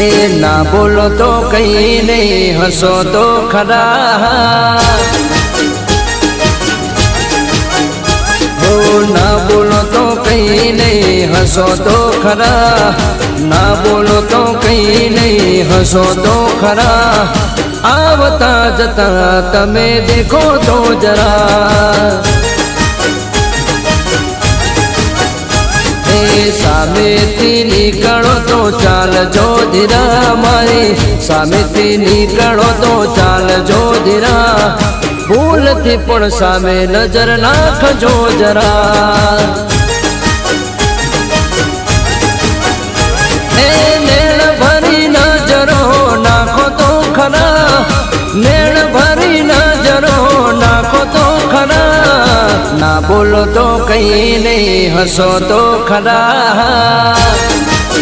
ना बोलो तो कहीं नहीं, हंसो तो खरा। हो ना बोलो तो कहीं नहीं, हंसो तो खरा। ना बोलो तो कहीं नहीं, हंसो तो खरा। आवता जता तमे देखो तो जरा। सामेथी निकलो तो चाल जो धीरा, मारी सामेथी निकलो तो चाल जो धीरा। भूल थी पण सामे नजर नाखजो जरा। नेण भरी नजरो नाखो तो खरा, नेण भरी नजरो नाखो तो खरा। ना बोलो तो कहीं नहीं, हंसो तो खरा।